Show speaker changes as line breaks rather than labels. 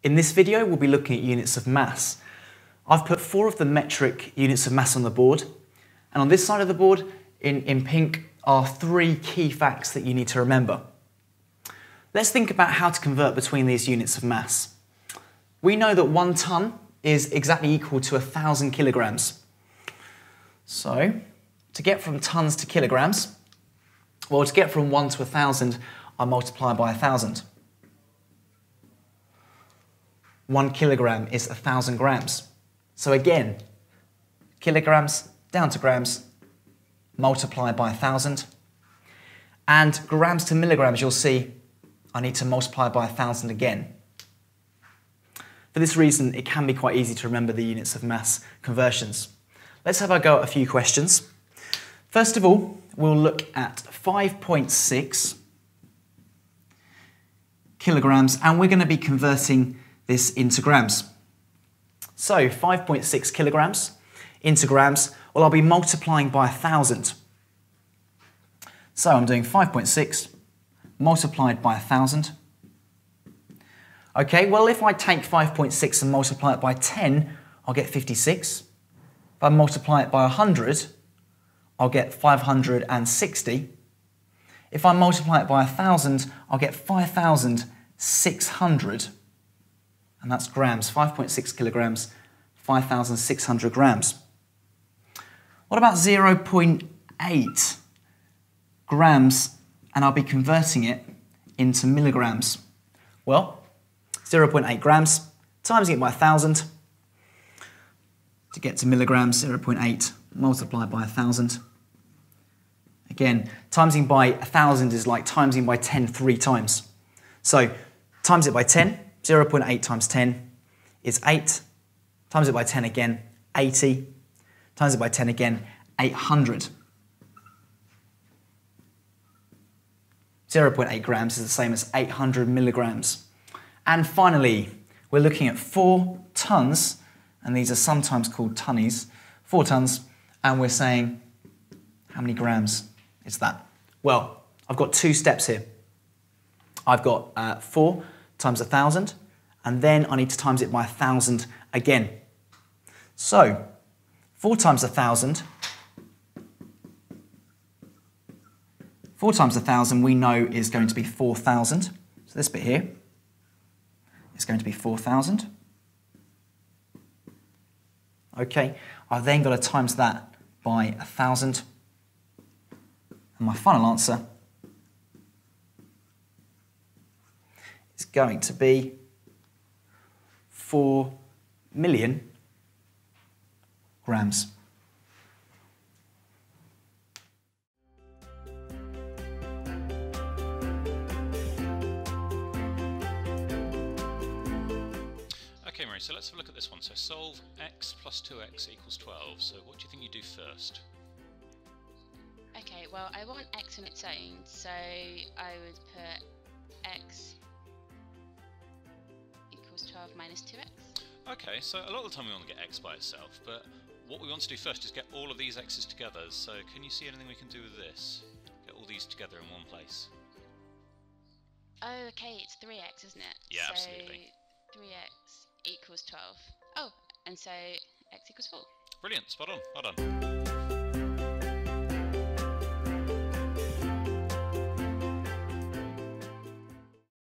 In this video, we'll be looking at units of mass. I've put 4 of the metric units of mass on the board, and on this side of the board, in pink, are 3 key facts that you need to remember. Let's think about how to convert between these units of mass. We know that 1 tonne is exactly equal to 1,000 kilograms. So, to get from tonnes to kilograms, well, to get from 1 to 1,000, I multiply by 1,000. 1 kilogram is 1,000 grams. So again, kilograms down to grams, multiply by 1,000. And grams to milligrams, you'll see I need to multiply by 1,000 again. For this reason, it can be quite easy to remember the units of mass conversions. Let's have a go at a few questions. First of all, we'll look at 5.6 kilograms, and we're going to be converting this into grams. So 5.6 kilograms into grams, well, I'll be multiplying by 1,000. So I'm doing 5.6 multiplied by 1,000. Okay, well, if I take 5.6 and multiply it by 10, I'll get 56. If I multiply it by 100, I'll get 560. If I multiply it by 1,000, I'll get 5,600. And that's grams, 5.6 kilograms, 5,600 grams. What about 0.8 grams, and I'll be converting it into milligrams? Well, 0.8 grams, timesing it by 1,000. To get to milligrams, 0.8 multiplied by 1,000. Again, timesing by 1,000 is like timesing by 10 3 times. So, times it by 10, 0.8 times 10 is 8. Times it by 10 again, 80. Times it by 10 again, 800. 0.8 grams is the same as 800 milligrams. And finally, we're looking at 4 tonnes, and these are sometimes called tonnies, 4 tonnes, and we're saying, how many grams is that? Well, I've got 2 steps here. I've got 4 times 1,000, and then I need to times it by 1,000 again. So, 4 times 1,000, 4 times 1,000 we know is going to be 4,000. So this bit here is going to be 4,000. Okay, I've then got to times that by 1,000. And my final answer is going to be 4 million grams.
Okay, Mary, so let's have a look at this one. So solve x plus 2x equals 12. So what do you think you do first?
Okay, well, I want x on its own, so I would put x equals 12 minus 2x.
Okay, so a lot of the time we want to get x by itself, but what we want to do first is get all of these x's together. So can you see anything we can do with this? Get all these together in one place.
Oh, okay, it's 3x, isn't it?
Yeah,
so
absolutely.
3x equals 12. Oh, and so x equals 4.
Brilliant, spot on, well done.